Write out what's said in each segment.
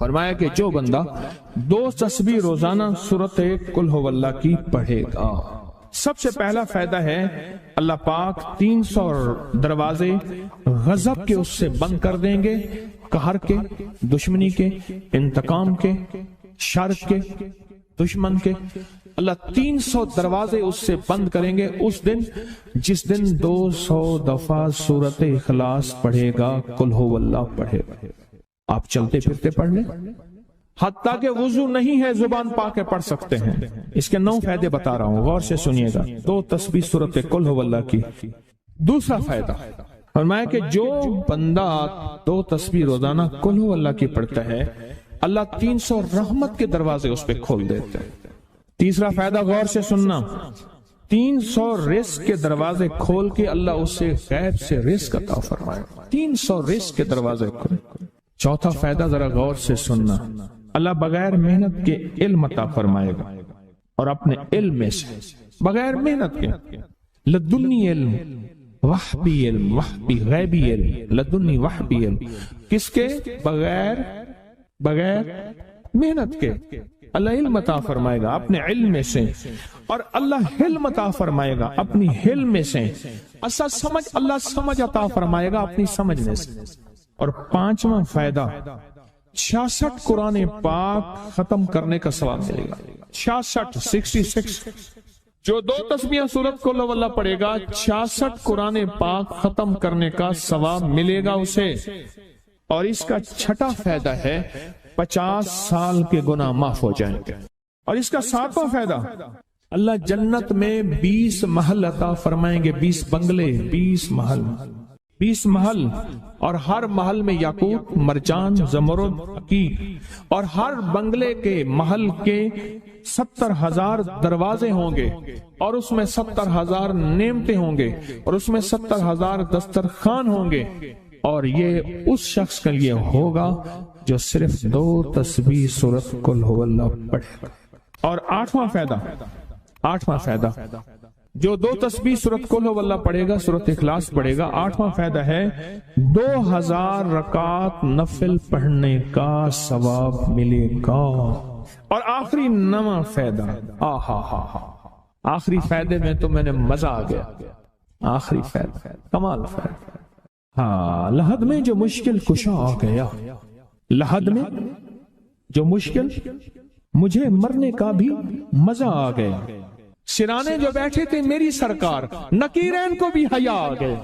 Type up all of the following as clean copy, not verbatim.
فرمایا کہ جو بندہ 2 تسبیح روزانہ سورت قل ہو اللہ کی پڑھے گا، سب سے پہلا فائدہ ہے اللہ پاک 300 دروازے غضب کے اس سے بند کر دیں گے، قہر کے، دشمنی کے، انتقام کے، شر کے، دشمن کے۔ اللہ 300 دروازے اس سے بند کریں گے اس دن جس دن 200 دفعہ سورت اخلاص پڑھے گا، قل ہو اللہ پڑھے گا۔ آپ چلتے پھرتے پڑھ لیں، حتیٰ کہ وضو نہیں ہے زبان پاک کے پڑھ سکتے ہیں۔ اس کے 9 فائدے بتا رہا ہوں، غور سے سنیے گا۔ 2 تسبیح سورت قل ہو اللہ کی۔ دوسرا فائدہ فرمایا کہ جو بندہ 2 تسبیح روزانہ قل ہو اللہ کی پڑھتا ہے، اللہ 300 رحمت کے دروازے اس پہ کھول دیتے ہیں۔ تیسرا فائدہ غور سے سننا، 300 رزق کے دروازے کھول کے اللہ اس سے غیب سے رزق عطا فرمائے، 300 رزق کے دروازے کھول۔ چوتھا فائدہ ذرا غور سے سننا، اللہ بغیر محنت کے علم عطا فرمائے گا، اور اپنے علم میں سے بغیر محنت کے لدنی علم، وحبی علم، وحبی غیبی علم، لدنی وحبی علم، کس کے؟ بغیر محنت کے اللہ علم عطا فرمائے گا اپنے علم میں سے، اور اللہ حلم عطا فرمائے گا اپنی حلم میں سے، اللہ سمجھ عطا فرمائے گا اپنی سمجھ میں سے۔ اور 5واں فائدہ 66 قرآن پاک ختم کرنے کا ثواب ملے گا۔ 66 جو 2 تسبیح سورت قل ہو اللہ پڑھے گا، 66 قرآن پاک ختم کرنے کا ثواب ملے گا اسے۔ اور اس کا 6واں فائدہ ہے 50 سال کے گناہ معاف ہو جائیں گے۔ اور اس کا 7واں فائدہ، اللہ جنت میں 20 محل عطا فرمائیں گے، 20 بنگلے، 20 محل، اور ہر محل میں یاقوت، مرجان، زمرد، عقیق، اور ہر بنگلے کے محل کے 70,000 دروازے ہوں گے، اور اس میں 70,000 نعمتیں ہوں گے، اور اس میں 70,000 دسترخوان ہوں گے، اور یہ اس شخص کے لیے ہوگا جو صرف 2 تسبیح سورت قل ہو اللہ پڑھے گا۔ اور 8واں فائدہ جو 2 تسبیح سورت قل ہو اللہ پڑھے گا، سورت اخلاص پڑھے گا، 8واں فائدہ ہے 2000 رکعت نفل پڑھنے کا ثواب ملے گا۔ اور آخری 9واں فائدہ، آخری فائدے میں تو میں نے مزہ آ گیا، آخری فائدہ کمال فائدہ۔ لحد میں جو مشکل کشا آ گیا، لحد میں جو مشکل، مجھے مرنے کا بھی مزہ آ گیا، سرانے جو بیٹھے تھے میری سرکار، نکیرین کو بھی حیا آ گئے،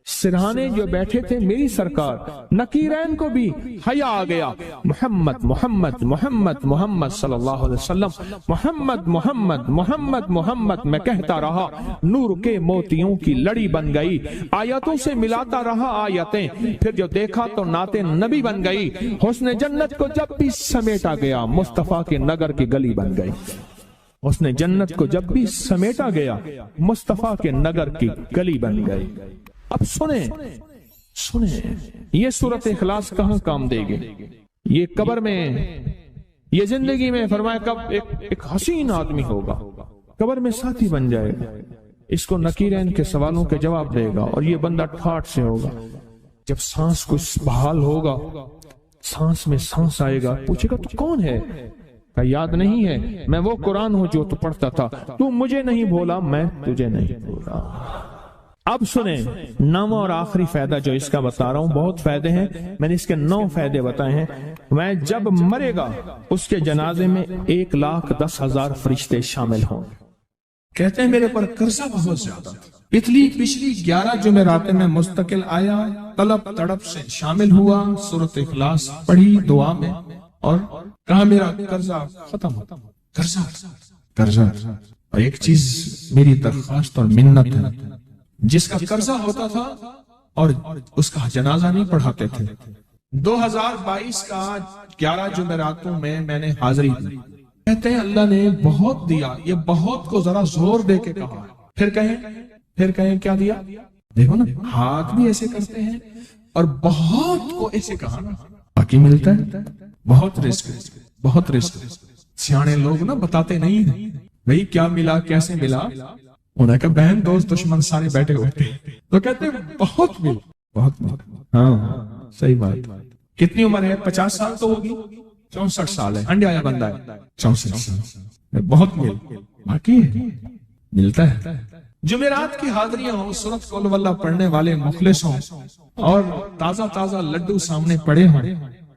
سرہانے جو بیٹھے تھے میری سرکار، نکیرین کو بھی حیا آ گیا۔ محمد محمد محمد محمد صلی اللہ علیہ وسلم، محمد محمد محمد محمد میں کہتا رہا، نور کے موتیوں کی لڑی بن گئی، آیتوں سے ملاتا رہا آیتیں، پھر جو دیکھا تو نعت نبی بن گئی، حسن جنت کو جب بھی سمیٹا گیا، مصطفیٰ کے نگر کی گلی بن گئی، اس نے جنت کو جب بھی سمیٹا گیا، مصطفیٰ کے نگر کی گلی بن گئی۔ اب سنیں یہ سورت اخلاص کہاں کام دے گی؟ یہ قبر میں، یہ زندگی میں، فرمایا کب ایک حسین آدمی ہوگا، قبر میں ساتھی بن جائے گا، اس کو نکیرین کے سوالوں کے جواب دے گا، اور یہ بندہ ٹھاٹ سے ہوگا۔ جب سانس کچھ بحال ہوگا، سانس میں سانس آئے گا، پوچھے گا تو کون ہے؟ کہ یاد نہیں ہے، میں وہ قرآن ہوں جو تو پڑھتا تھا، تو مجھے نہیں بولا، میں تجھے نہیں بولا۔ اب سنیں 9واں اور آخری فائدہ جو اس کا بتا رہا ہوں، بہت فائدے ہیں، میں نے اس کے 9 فائدے بتائے ہیں۔ میں جب مرے گا اس کے جنازے میں 1,10,000 فرشتے شامل ہوں۔ کہتے ہیں میرے پر قرضہ بہت زیادہ، پچھلی 11 جمعراتیں میں مستقل آیا، طلب تڑپ سے شامل ہوا، سورت اخلاص پڑھی دعا میں، اور کہا میرا قرضہ ختم ہوتا، قرضہ۔ اور ایک چیز میری درخواست اور منت ہے، جس کا قرضہ ہوتا تھا اور اس کا جنازہ نہیں پڑھاتے تھے، 2022 کا 11 جمعراتوں میں نے حاضری دی۔ کہتے ہیں اللہ نے بہت دیا، یہ بہت کو ذرا زور دے کے کہا، پھر کہیں کیا دیا؟ دیکھو نا، ہاتھ بھی ایسے کرتے ہیں، اور بہت کو ایسے کہا نا، باقی ملتا ہے، بہت رزق۔ سیانے لوگ نا بتاتے نہیں ہیں بھئی کیا ملا، کیسے ملا، انہیں کہا بہن دوست دشمن سارے بیٹھے ہوتے ہیں تو کہتے ہیں بہت مل، ہاں صحیح بات، کتنی عمر ہے؟ 50 سال تو ہوگی، 64 سال ہے، انڈیا آیا بندہ ہے 64 سال، بہت باقی ہے، ملتا ہے۔ جمعرات کی حاضریاں ہوں، سورۃ قل ہو اللہ پڑھنے والے مخلص ہوں، اور تازہ تازہ لڈو سامنے پڑے ہوں،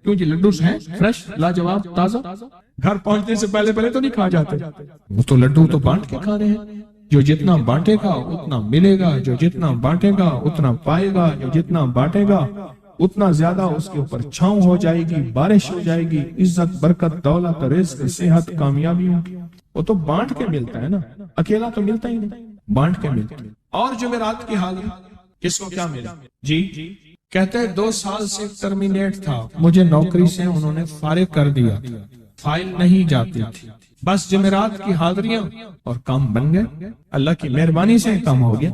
کیوں جی لڈو ہیں فریش لاجواب تازہ، گھر پہنچنے سے پہلے پہلے تو نہیں کھا جاتے، وہ تو لڈو تو بانٹ کے کھانے ہیں، جو جتنا بانٹے گا اتنا ملے گا، جو جتنا بانٹے گا اتنا پائے گا، جو جتنا بانٹے گا اتنا زیادہ اس کے اوپر چھاؤں ہو جائے گی، بارش ہو جائے گی، عزت برکت دولت رزق صحت کامیابیوں کی، وہ تو بانٹ کے ملتا ہے نا، اکیلا تو ملتا ہی نہیں، بانٹ کے ملتا ہے۔ اور جمعرات کی حاضری کس کو کیا ملا؟ جی کہتے ہیں 2 سال سے ٹرمینیٹ تھا، مجھے نوکری سے انہوں نے فارغ کر دیا تھا، فائل نہیں جاتی تھی، بس جمعرات کی حاضریاں اور کام بن گئے، اللہ کی مہربانی سے کام ہو گیا۔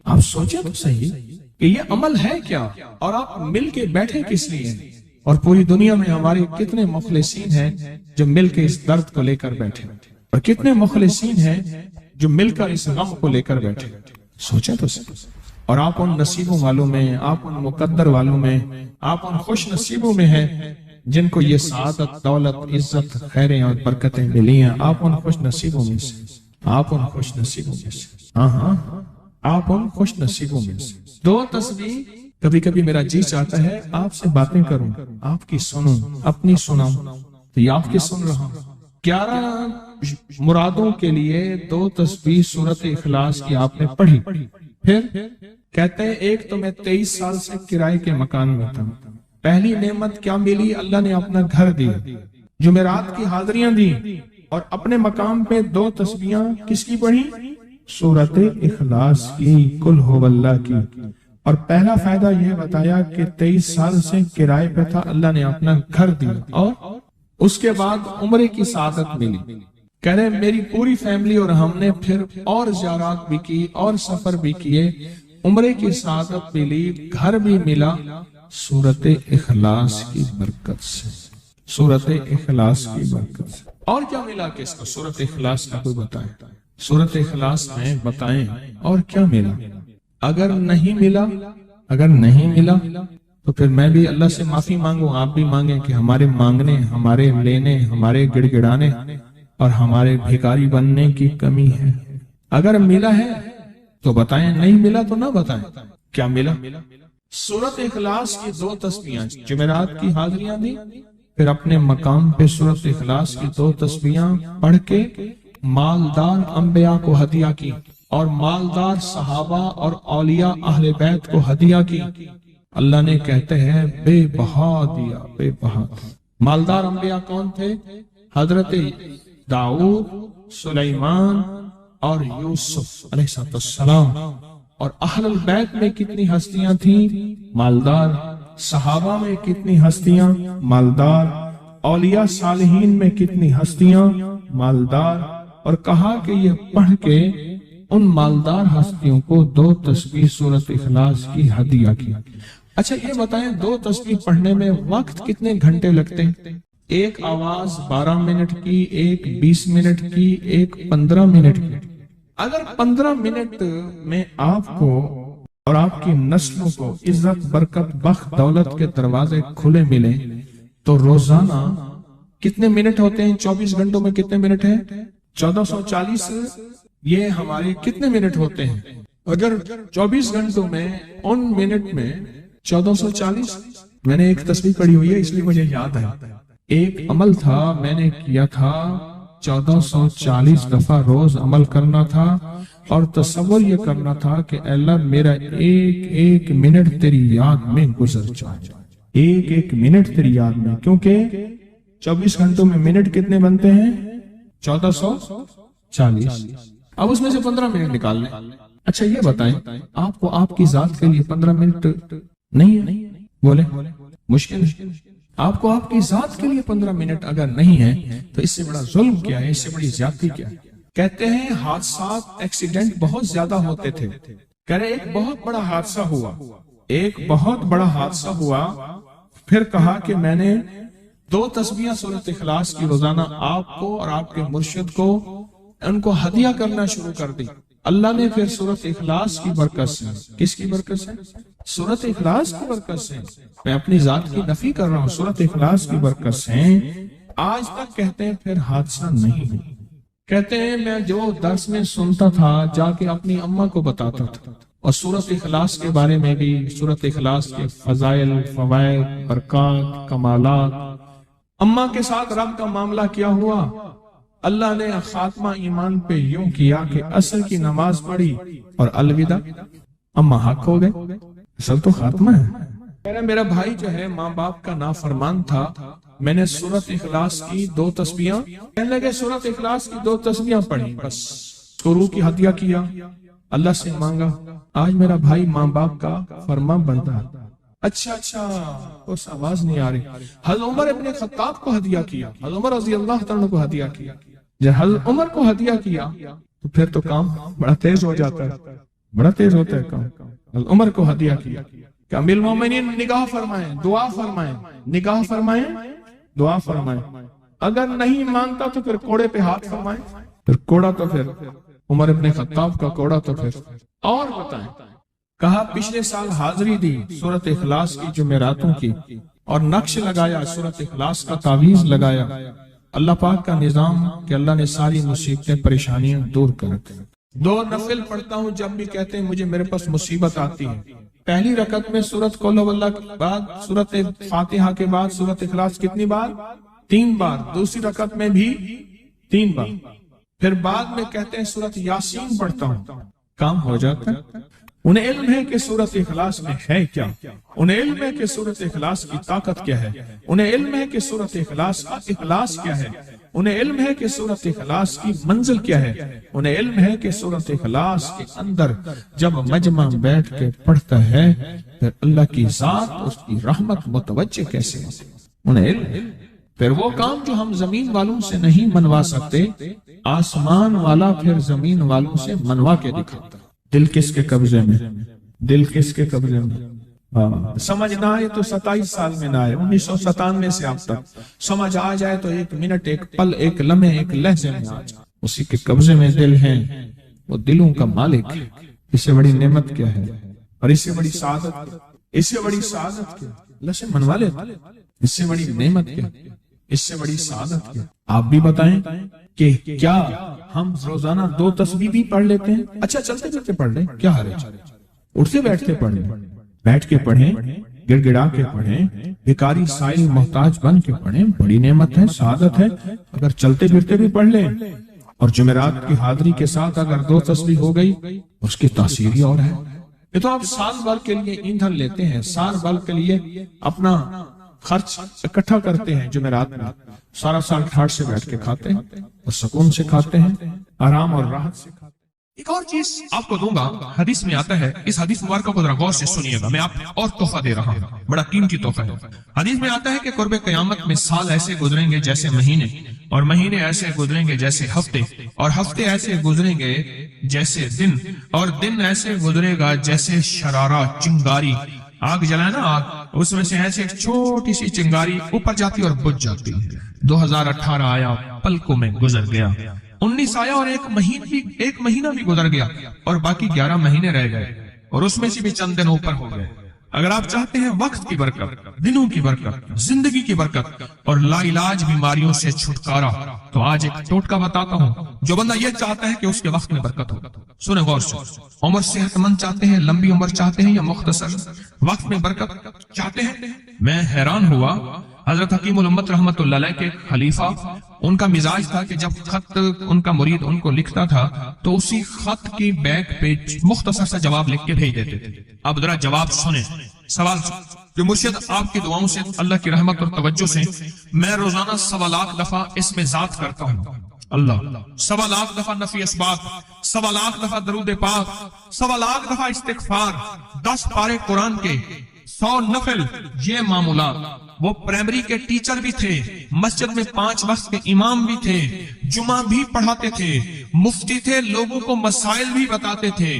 آپ سوچیں تو صحیح کہ یہ عمل ہے کیا، اور آپ مل کے بیٹھے کس لیے ہیں، اور پوری دنیا میں ہمارے کتنے مخلصین ہیں جو مل کے اس درد کو لے کر بیٹھے، اور کتنے مخلصین ہیں جو مل کر اس غم کو لے کر بیٹھے، سوچیں تو صحیح۔ اور آپ ان نصیبوں والوں میں، آپ ان مقدر والوں میں، آپ ان خوش نصیبوں میں ہیں جن کو یہ سعادت دولت عزت خیریں اور برکتیں ملی ہیں، آپ ان خوش نصیبوں میں سے، آپ ان خوش نصیبوں میں سے، ہاں آپ ان خوش نصیبوں میں سے۔ 2 تسبیح، کبھی کبھی میرا جی چاہتا ہے آپ سے باتیں کروں، آپ کی سنوں، اپنی سناؤں، تو یہ آپ کی سن رہا ہوں۔ 11 مرادوں کے لیے 2 تسبیح سورۃ اخلاص کی آپ نے پڑھی، پھر کہتے ہیں ایک تو میں 23 سال سے کرائے کے مکان میں تھا، پہلی نعمت کیا ملی؟ اللہ نے اپنا گھر دیا، جمعرات کی حاضریاں دی، اور اپنے مقام پہ 2 تسبیحاں کس کی پڑھی؟ سورۃ اخلاص کی، قل ہو اللہ کی، اور پہلا فائدہ یہ بتایا کہ 23 سال سے کرائے پہ تھا، اللہ نے اپنا گھر دیا، اور اس کے بعد عمرے کی سعادت ملی۔ کہہ رہے میری پوری فیملی اور ہم نے پھر اور زیارات بھی کی اور سفر بھی کیے، عمرے کی سعادت ملی، گھر بھی ملا، سورۃ اخلاص کی برکت سے، سورۃ اخلاص کی برکت سے۔ اور کیا ملا کس کو؟ سورۃ اخلاص کا کوئی بتائیں، سورۃ اخلاص میں بتائیں اور کیا ملا؟ اگر نہیں ملا تو پھر میں بھی اللہ سے معافی مانگوں، آپ بھی مانگیں کہ ہمارے مانگنے، ہمارے لینے، ہمارے گڑ گڑانے اور ہمارے بھیکاری بننے کی کمی ہے۔ اگر ملا ہے تو بتائیں، نہیں ملا تو نہ بتائیں کیا ملا۔ سورۃ اخلاص کی 2 تسبیحاں، جمعرات کی حاضریاں دی، پھر اپنے مقام پہ سورۃ اخلاص کی 2 تسبیحاں پڑھ کے مالدار انبیاء کو ہدیہ کی، اور مالدار صحابہ اور اولیاء اہل بیت کو ہدیہ کی۔ اللہ نے کہتے ہیں بے بہا دیا، بے بہا۔ مالدار انبیاء کون تھے؟ حضرت داؤد، سلیمان اور یوسف علیہ السلام۔ اور اہل البیت میں کتنی ہستیاں تھیں؟ مالدار۔ صحابہ میں کتنی ہستیاں؟ مالدار۔ اولیاء صالحین میں کتنی ہستیاں؟ مالدار۔ اور کہا کہ یہ پڑھ کے ان مالدار ہستیوں کو 2 تسبیح سورۃ اخلاص کی ہدیہ کی۔ اچھا یہ بتائیں 2 تسبیح پڑھنے میں وقت کتنے گھنٹے لگتے ہیں؟ ایک آواز 12 منٹ کی، ایک 20 منٹ کی، ایک 15 منٹ کی۔ اگر 15 منٹ میں آپ کو اور آپ کی نسلوں کو عزت برکت بخت دولت کے دروازے کھلے ملیں تو روزانہ کتنے منٹ ہوتے ہیں؟ 24 گھنٹوں میں کتنے منٹ ہیں؟ 1440۔ یہ ہمارے کتنے منٹ ہوتے ہیں؟ اگر 24 گھنٹوں میں ان منٹ میں 1440، میں نے ایک تسبیح پڑھی ہوئی ہے اس لیے مجھے یاد ہے، ایک عمل تھا میں نے کیا تھا، 1440 دفعہ روز عمل کرنا تھا، اور تصور یہ کرنا تھا کہ اے اللہ میرا ایک ایک منٹ تیری یاد میں گزر جائے، ایک ایک منٹ تیری یاد میں، کیونکہ 24 گھنٹوں میں منٹ کتنے بنتے ہیں؟ 1440۔ اب اس میں سے 15 منٹ نکال لیں۔ اچھا یہ بتائیں آپ کو آپ کی ذات کے لیے 15 منٹ نہیں ہے؟ بولے مشکل ہے۔ آپ کو آپ کی ذات کے لیے 15 منٹ اگر نہیں ہے تو اس سے بڑا ظلم کیا ہے، اس سے بڑی زیادتی کیا ہے؟ کہتے ہیں حادثات ایکسیڈنٹ بہت زیادہ ہوتے تھے، کہہ رہے ایک بہت بڑا حادثہ ہوا، ایک بہت بڑا حادثہ ہوا، پھر کہا کہ میں نے 2 تسبیحاں سورۃ اخلاص کی روزانہ آپ کو اور آپ کے مرشد کو ان کو ہدیہ کرنا شروع کر دی۔ اللہ نے پھر سورۃ اخلاص کی برکت سے، کس کی برکت سے؟ سورۃ اخلاص کی برکت سے، میں اپنی ذات کی نفی کر رہا ہوں، سورۃ اخلاص کی برکت سے آج تک کہتے ہیں پھر حادثہ نہیں ہوا۔ کہتے ہیں میں جو درس میں سنتا تھا جا کے اپنی اماں کو بتاتا تھا، اور سورۃ اخلاص کے بارے میں بھی، سورۃ اخلاص کے فضائل، فوائد، برکات، کمالات، اماں کے ساتھ رب کا معاملہ کیا ہوا۔ اللہ نے خاتمہ ایمان پہ یوں کیا کہ عصر کی نماز پڑھی اور الوداع، اماں حق ہو گئے، اصل تو خاتمہ ہے۔ میرا بھائی جو ہے ماں باپ کا نافرمان تھا، میں نے سورۃ اخلاص کی 2 تسبیحاں، کہنے لگے سورۃ اخلاص کی 2 تسبیحاں پڑھی، بس شروع کی ہدیہ کیا، اللہ سے مانگا، آج میرا بھائی ماں باپ کا فرمان بردار۔ اچھا اس آواز نہیں آ رہی۔ حضرت عمر ابن خطاب کو ہدیہ کیا، حضرت عمر رضی اللہ عنہ کو ہدیہ کیا۔ جب حضرت عمر کو ہدیہ کیا تو پھر تو کام بڑا تیز ہو جاتا ہے، بڑا تیز ہوتا ہے کام۔ حضرت عمر کو ہدیہ کیا کہ امیر المومنین نگاہ فرمائیں، دعا فرمائیں، نگاہ فرمائیں، دعا فرمائیں، اگر نہیں مانتا تو پھر کوڑے پہ ہاتھ فرمائیں۔ پھر کوڑا تو پھر عمر ابن خطاب کا کوڑا تو پھر اور بتائیں۔ کہا پچھلے سال حاضری دی سورۃ اخلاص کی جمعراتوں کی، اور نقش لگایا سورۃ اخلاص کا، تعویذ لگایا۔ اللہ پاک کا نظام کہ اللہ نے ساری مصیبتیں پریشانیاں دور کر دی۔ 2 نفل پڑھتا ہوں جب بھی کہتے ہیں مجھے میرے پاس مصیبت آتی ہے۔ پہلی رکعت میں سورۃ قل ہو اللہ کے بعد، سورۃ فاتحہ کے بعد سورۃ اخلاص کتنی بار؟ 3 بار۔ دوسری رکعت میں بھی 3 بار۔ پھر بعد میں کہتے ہیں سورۃ یاسین پڑھتا ہوں، کام ہو جاتا ہے۔ انہیں علم ہے کہ سورۃ اخلاص میں ہے کیا، انہیں علم ہے کہ سورۃ اخلاص کی طاقت کیا ہے، انہیں علم ہے کہ سورۃ اخلاص کا اخلاص کیا ہے، انہیں علم ہے کہ سورۃ اخلاص کی منزل کیا ہے، انہیں علم ہے کہ سورۃ اخلاص کے اندر جب مجمع بیٹھ کے پڑھتا ہے پھر اللہ کی ذات، اس کی رحمت متوجہ کیسے ہے، انہیں علم۔ پھر وہ کام جو ہم زمین والوں سے نہیں منوا سکتے، آسمان والا پھر زمین والوں سے منوا کے دکھاتا۔ دل کس کے قبضے میں؟ دل کس کے قبضے میں؟ سمجھ نہ آئے تو 27 سال میں نہ آئے، 1997 سے اب تک سمجھ آ جائے تو 1 منٹ، 1 پل، 1 لمحے، 1 لہجے میں آ جائے۔ اسی کے قبضے میں دل ہے، وہ دلوں کا مالک ہے۔ اس سے بڑی نعمت کیا ہے، اور اس سے بڑی سعادت، اس سے بڑی سعادت کیا؟ اللہ سے منوا لیتا، اس سے بڑی نعمت کیا، اس سے بڑی سعادت کیا؟ آپ بھی بتائیں کہ کیا ہم روزانہ 2 تسبیح بھی پڑھ لیتے ہیں؟ اچھا چلتے چلتے پڑھ لیں، کیا حرج؟ اٹھتے بیٹھتے پڑھ لیں، بیٹھ کے پڑھیں، گڑ گڑا کے پڑھیں، بھکاری سائل محتاج بن کے پڑھیں، بڑی نعمت ہے، سعادت ہے۔ اگر چلتے پھرتے بھی پڑھ لیں، اور جمعرات کی حاضری کے ساتھ اگر 2 تسبیح ہو گئی، اس کی تاثیر ہی اور ہے۔ یہ تو آپ سال بھر کے لیے ایندھن لیتے ہیں، سال بھر کے لیے اپنا خرچ اکٹھا کرتے ہیں، جمعرات میں سارا سال ٹھاٹ سے بیٹھ کے کھاتے ہیں، اور سکون سے کھاتے ہیں، آرام اور راحت سے کھاتے ہیں۔ ایک اور چیز آپ کو دوں گا، حدیث میں آتا ہے، اس حدیث مبارکہ کو ذرا غور سے سنیے گا، میں آپ اور تحفہ دے رہا ہوں، بڑا قیمتی تحفہ ہے۔ حدیث میں آتا ہے کہ قرب قیامت میں سال ایسے گزریں گے جیسے مہینے، اور مہینے ایسے گزریں گے جیسے ہفتے، اور ہفتے ایسے گزریں گے جیسے دن، اور دن ایسے گزرے گا جیسے شرارہ، چنگاری۔ آگ جلائے نا آگ، اس میں سے ایسے ایک چھوٹی سی چنگاری اوپر جاتی اور بجھ جاتی۔ 2018 آیا، پلکوں میں گزر گیا، 19 آیا اور ایک مہینہ بھی گزر گیا، اور باقی 11 مہینے رہ گئے، اور اس میں سے بھی چند دن اوپر ہو گئے۔ اگر آپ چاہتے ہیں وقت کی برکت، دنوں کی برکت، زندگی کی برکت اور لا علاج بیماریوں سے چھٹکارا، تو آج ایک ٹوٹکا بتاتا ہوں۔ جو بندہ یہ چاہتا ہے کہ اس کے وقت میں برکت ہو، سنیں غور سے، عمر صحت مند چاہتے ہیں، لمبی عمر چاہتے ہیں، یا مختصر وقت میں برکت چاہتے ہیں؟ میں حیران ہوا، حضرت حکیم الامت رحمت اللہ علیہ کے خلیفہ، ان کا مزاج تھا کہ جب خط ان کا مرید ان کو لکھتا تھا تو اسی خط کی بیک پہ مختصر سا جواب لکھ کے بھیج دیتے تھے۔ اب ذرا جواب سنیں، سوال جو مرشد آپ کی دعاؤں سے، اللہ کی رحمت اور توجہ سے میں روزانہ 1.25 لاکھ دفعہ اس میں ذات کرتا ہوں، اللہ 1.25 لاکھ دفعہ نفی اسبات، 1.25 لاکھ دفعہ درود پاک، 1.25 لاکھ دفعہ استغفار، 10 پارے قرآن کے، 100 نفل، یہ معمولات وہ پرائمری کے ٹیچر بھی تھے، مسجد میں 5 وقت کے امام بھی تھے، جمعہ بھی پڑھاتے تھے، مفتی تھے، لوگوں کو مسائل بھی بتاتے تھے،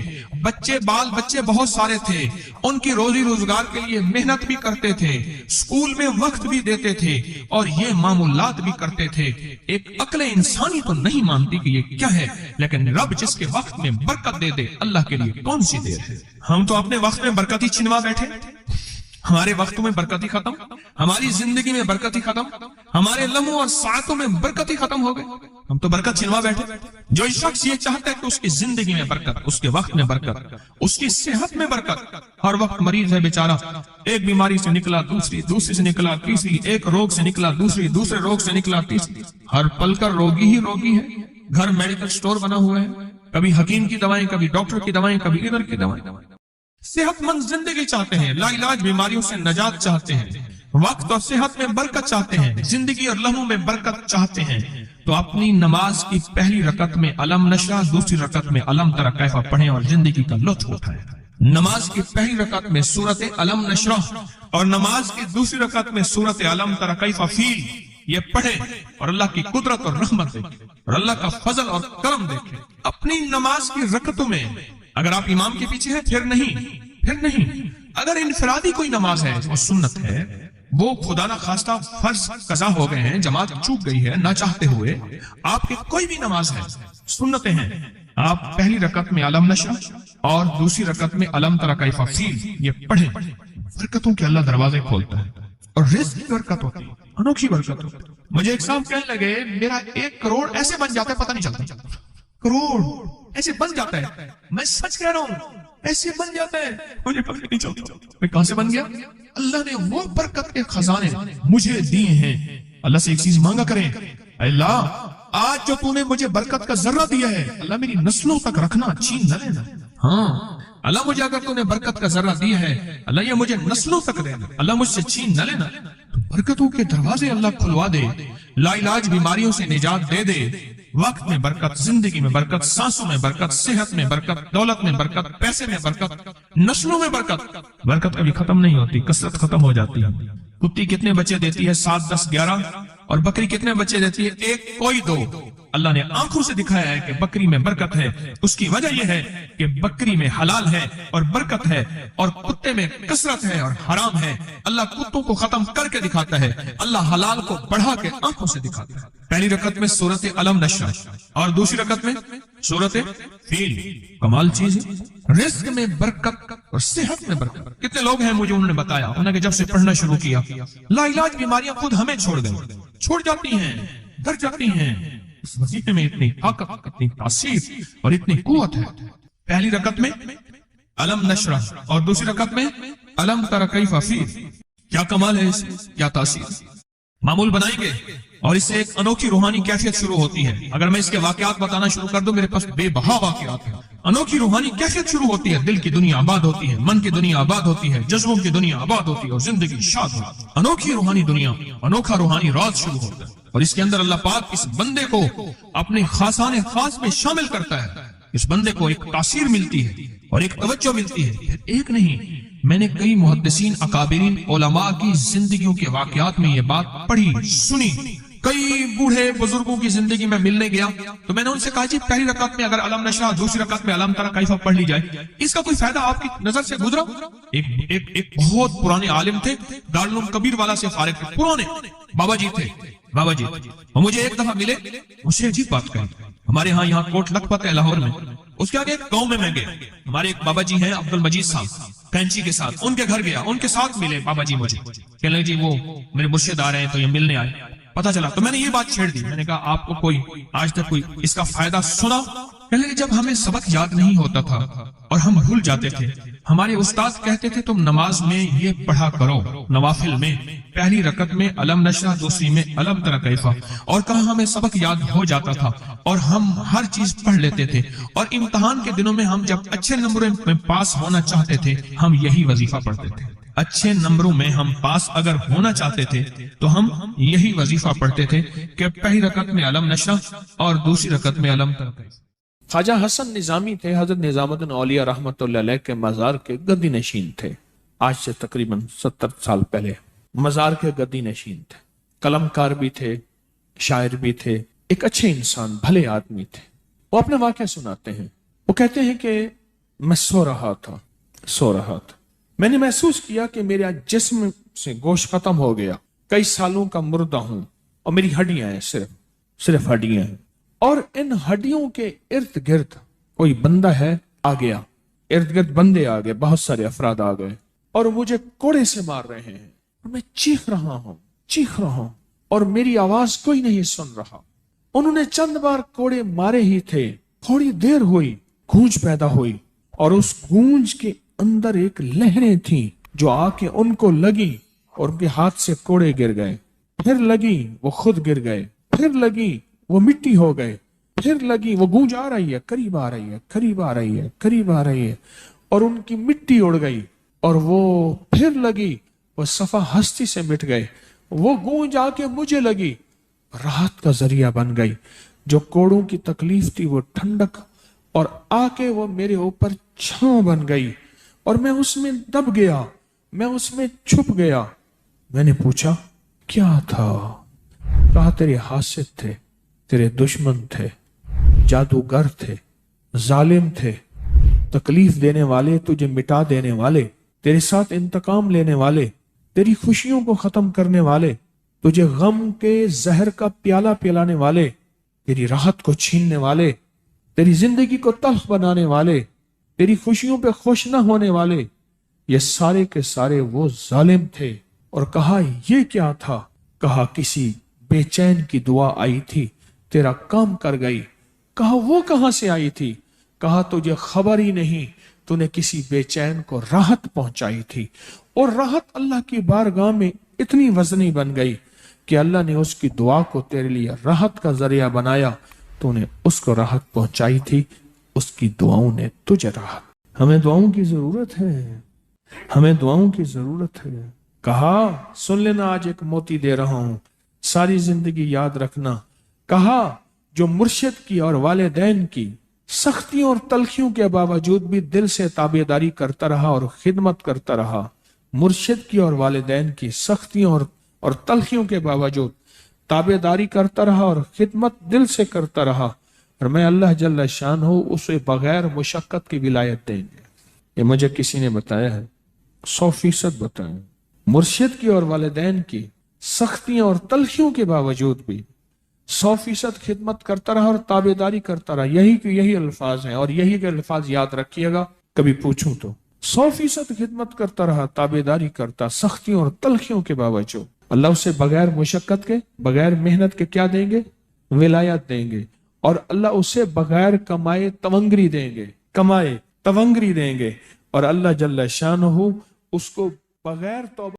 بال بچے بہت سارے تھے، ان کی روزی روزگار کے لیے محنت بھی کرتے تھے، اسکول میں وقت بھی دیتے تھے اور یہ معمولات بھی کرتے تھے۔ ایک عقل انسانی تو نہیں مانتی کہ یہ کیا ہے، لیکن رب جس کے وقت میں برکت دے دے، اللہ کے لیے کون سی دیر ہے۔ ہم تو اپنے وقت میں برکت ہی چھنوا بیٹھے، ہمارے وقتوں میں برکت ہی ختم، ہماری زندگی میں برکت ہی ختم، ہمارے لمحوں اور ساعتوں میں برکت ہی ختم ہو گئے، ہم تو برکت چھنوا بیٹھے۔ جو شخص یہ چاہتا ہے کہ اس کی زندگی میں برکت، اس کے وقت میں برکت، اس کی صحت میں برکت، ہر وقت مریض ہے بیچارہ، ایک بیماری سے نکلا دوسری، دوسری سے نکلا تیسری، ایک روگ سے نکلا دوسری، دوسرے روگ سے نکلا تیسری، ہر پل کا روگی ہی روگی ہے۔ گھر میڈیکل سٹور بنا ہوا ہے، کبھی حکیم کی دوائیں، کبھی ڈاکٹر کی دوائیں، کبھی ادھر کی دوائیں۔ صحت مند زندگی چاہتے ہیں، لا علاج بیماریوں سے نجات چاہتے ہیں، وقت اور صحت میں برکت چاہتے ہیں، زندگی اور لمحوں میں برکت چاہتے ہیں، تو اپنی نماز کی پہلی رکعت میں علم نشرح، دوسری رکعت میں علم تری کیف پڑھیں اور زندگی کا لطف اٹھائیں۔ نماز کی پہلی رکعت میں سورت علم نشرح اور نماز کی دوسری رکعت میں سورت علم تری کیف فیل یہ پڑھیں اور اللہ کی قدرت اور رحمت دیکھیں اور اللہ کا فضل اور کرم دیکھیں۔ اپنی نماز کی رکعتوں میں اگر آپ امام کے پیچھے ہیں پھر نہیں، اگر انفرادی کوئی نماز ہے وہ سنت ہے، وہ خدا نہ خواستہ فرض قضا ہو گئے ہیں، جماعت چوک گئی ہے نہ چاہتے ہوئے، آپ کی کوئی بھی نماز ہے، سنتیں ہیں، آپ پہلی رکعت میں علم نشرح اور دوسری رکعت میں علم تری کیف فیل یہ پڑھیں، برکتوں کے اللہ دروازے کھولتا ہے اور رزق کی برکت ہوتی ہے، انوکھی برکت ہوتی ہے۔ مجھے ایک صاحب کہنے لگے میرا 1 کروڑ ایسے بن جاتا ہے پتہ نہیں چلتا، کروڑ ایسے بن جاتا ہے، میں سچ کہہ رہا ہوں ایسے بن جاتا ہے، مجھے پتہ نہیں چلتا میں کہاں سے بن گیا۔ اللہ نے وہ برکت کے خزانے مجھے دیے ہیں۔ اللہ سے ایک چیز مانگا کریں، اللہ آج جو تو نے مجھے برکت کا ذرہ دیا ہے اللہ میری نسلوں تک رکھنا، چھین نہ لینا۔ ہاں اللہ مجھے اگر تو نے برکت کا ذرہ دیا ہے اللہ یہ مجھے نسلوں تک دینا، اللہ مجھ سے چھین نہ لینا۔ برکتوں کے دروازے اللہ کھلوا دے، لا علاج بیماریوں سے نجات دے دے، وقت میں برکت، زندگی میں برکت، سانسوں میں برکت، صحت میں برکت، دولت میں برکت، پیسے میں برکت، نسلوں میں برکت۔ برکت کبھی ختم نہیں ہوتی، کثرت ختم ہو جاتی ہے۔ کتی کتنے بچے دیتی ہے؟ 7 10 11، اور بکری کتنے بچے دیتی ہے؟ 1 کوئی 2۔ اللہ نے آنکھوں سے دکھایا ہے کہ بکری میں برکت ہے، اس کی وجہ یہ ہے کہ بکری میں حلال ہے اور برکت ہے، اور کتے میں کثرت ہے اور حرام ہے۔ اللہ کتوں کو ختم کر کے دکھاتا ہے، اللہ حلال کو بڑھا کے آنکھوں سے دکھاتا ہے۔ پہلی رکعت میں سورت علم نشرح اور دوسری رکعت میں سورت فیل، کمال چیز ہے۔ رزق میں برکت اور صحت میں برکت۔ کتنے لوگ ہیں مجھے انہوں نے بتایا، انہوں نے کہ جب سے پڑھنا شروع کیا لا علاج بیماریاں خود ہمیں چھوڑ گئی، چھوڑ جاتی ہیں، ڈر جاتی ہیں۔ اس وظیفے میں اتنی طاقت، اتنی تاثیر اور اتنی قوت ہے۔ پہلی رکعت میں علم نشرح اور دوسری رکعت میں علم تری کیف فیل، کیا کمال ہے، اس کیا تاثیر۔ معمول بنائیں گے اور اس سے ایک انوکھی روحانی کیفیت شروع ہوتی ہے۔ اگر میں اس کے واقعات بتانا شروع کر دوں میرے پاس بے بہا واقعات ہیں۔ انوکھی روحانی کیفیت شروع ہوتی ہے، دل کی دنیا آباد ہوتی ہے، من کی دنیا آباد ہوتی ہے، جذبوں کی دنیا آباد ہوتی ہے اور زندگی شاد ہوتی ہے۔ انوکھی روحانی دنیا، انوکھا روحانی راز شروع ہوتا ہے، اور اس کے اندر اللہ پاک اس بندے کو اپنے خاصان خاص میں شامل کرتا ہے۔ اس بندے کو ایک تاثیر ملتی ہے اور ایک توجہ ملتی ہے۔ پھر ایک نہیں، میں نے کئی محدثین، اکابرین، علماء کی زندگیوں کے واقعات میں یہ بات پڑھی، سنی۔ کئی بوڑھے بزرگوں کی زندگی میں ملنے گیا تو میں نے ان سے کہا جی پہلی رکعت میں اگر علم نشرح، دوسری رکعت میں علم تری کیف پڑھ لی جائے، اس کا کوئی فائدہ آپ کی نظر سے گزرا؟ ایک بہت پرانے عالم تھے، دارالعلوم کبیر والا سے فارغ تھے، پرانے بابا جی تھے، بابا جی۔ وہ مجھے ایک دفعہ ملے، مجھ سے عجیب بات کہی۔ ہمارے ہاں یہاں کوٹ لکھپت ہے لاہور میں، اس کے آگے ایک گاؤں میں گیا، ہمارے ایک بابا جی ہیں عبد المجید صاحب کینچی کے ساتھ، ان کے گھر گیا، ان کے ساتھ ملے بابا جی مجھے، کہنے لگے جی وہ میرے مرشد آ رہے ہیں تو یہ ملنے آئے۔ پتا چلا تو میں نے یہ بات چھیڑ دی، میں نے کہا آپ کو کوئی آج تک کوئی اس کا فائدہ سنا؟ کہنے لگے جب ہمیں سبق یاد نہیں ہوتا تھا اور ہم بھول جاتے تھے، ہمارے استاد کہتے تھے تم نماز میں یہ پڑھا کرو، نوافل میں پہلی رکعت میں علم نشرح، دوسری میں علم تری کیف، اور کہا ہمیں سبق یاد ہو جاتا تھا اور ہم ہر چیز پڑھ لیتے تھے، اور امتحان کے دنوں میں ہم جب اچھے نمبروں میں پاس ہونا چاہتے تھے ہم یہی وظیفہ پڑھتے تھے۔ اچھے نمبروں میں ہم پاس اگر ہونا چاہتے تھے تو ہم یہی وظیفہ پڑھتے تھے کہ پہلی رکعت میں علم نشرح اور دوسری رکعت میں علم تری کیف۔ خواجہ حسن نظامی تھے، حضرت نظام الدین اولیاء رحمۃ اللہ علیہ کے مزار کے گدی نشین تھے، آج سے تقریباً 70 سال پہلے مزار کے گدی نشین تھے، قلم کار بھی تھے، شاعر بھی تھے، ایک اچھے انسان، بھلے آدمی تھے۔ وہ اپنے واقعہ سناتے ہیں۔ وہ کہتے ہیں کہ میں سو رہا تھا، میں نے محسوس کیا کہ میرا جسم سے گوشت ختم ہو گیا، کئی سالوں کا مردہ ہوں، اور میری ہڈیاں ہیں، صرف ہڈیاں ہیں، اور ان ہڈیوں کے ارد گرد کوئی بندہ ہے آ گیا، ارد گرد بندے آ گئے، بہت سارے افراد آ گئے، اور مجھے کوڑے سے مار رہے ہیں، اور میں چیخ رہا ہوں اور میری آواز کوئی نہیں سن رہا۔ انہوں نے چند بار کوڑے مارے ہی تھے، تھوڑی دیر ہوئی، گونج پیدا ہوئی، اور اس گونج کے اندر ایک لہریں تھیں جو آ کے ان کو لگی اور ان کے ہاتھ سے کوڑے گر گئے، پھر لگی وہ خود گر گئے، پھر لگی وہ مٹی ہو گئے، پھر لگی وہ گونج آ رہی ہے، قریب آ رہی ہے، اور ان کی مٹی اڑ گئی، اور وہ پھر لگی وہ صفحہ ہستی سے مٹ گئے، وہ گونج آ کے مجھے لگی، راحت کا ذریعہ بن گئی، جو کوڑوں کی تکلیف تھی وہ ٹھنڈک، اور آ کے وہ میرے اوپر چھاؤں بن گئی، اور میں اس میں دب گیا، میں اس میں چھپ گیا۔ میں نے پوچھا کیا تھا؟ کہا تیرے حاسد تھے، تیرے دشمن تھے، جادوگر تھے، ظالم تھے، تکلیف دینے والے، تجھے مٹا دینے والے، تیرے ساتھ انتقام لینے والے، تیری خوشیوں کو ختم کرنے والے، تجھے غم کے زہر کا پیالہ پلانے والے، تیری راحت کو چھیننے والے، تیری زندگی کو تلخ بنانے والے، تیری خوشیوں پہ خوش نہ ہونے والے، یہ سارے کے سارے وہ ظالم تھے۔ اور کہا یہ کیا تھا؟ کہا کسی بے چین کی دعا آئی تھی، تیرا کام کر گئی۔ کہا وہ کہاں سے آئی تھی؟ کہا تجھے خبر ہی نہیں، تو نے کسی بے چین کو راحت پہنچائی تھی، اور راحت اللہ کی بارگاہ میں اتنی وزنی بن گئی کہ اللہ نے اس کی دعا کو تیرے لیے راحت کا ذریعہ بنایا، تو نے اس کو راحت پہنچائی تھی، اس کی دعاؤں نے تجھے راحت۔ ہمیں دعاؤں کی ضرورت ہے، کہا سن لینا، آج ایک موتی دے رہا ہوں، ساری زندگی یاد رکھنا۔ کہا جو مرشد کی اور والدین کی سختیوں اور تلخیوں کے باوجود بھی دل سے تابعداری کرتا رہا اور خدمت کرتا رہا، مرشد کی اور والدین کی سختیوں اور تلخیوں کے باوجود تابعداری کرتا رہا اور خدمت دل سے کرتا رہا، اور میں اللہ جل شان ہوں اسے بغیر مشقت کی ولایت دیں گے۔ یہ مجھے کسی نے بتایا ہے، 100% بتایا۔ مرشد کی اور والدین کی سختیاں اور تلخیوں کے باوجود بھی 100% خدمت کرتا رہا اور تابعداری کرتا رہا۔ یہی الفاظ ہیں، اور یہی کے الفاظ یاد رکھیے گا کبھی پوچھوں تو۔ 100% خدمت کرتا رہا، تابعداری کرتا، سختیوں اور تلخیوں کے باوجود۔ اللہ اسے بغیر مشقت کے، بغیر محنت کے کیا دیں گے؟ ولایت دیں گے، اور اللہ اسے بغیر کمائے تونگری دیں گے، اور اللہ جل شانہ اس کو بغیر توبہ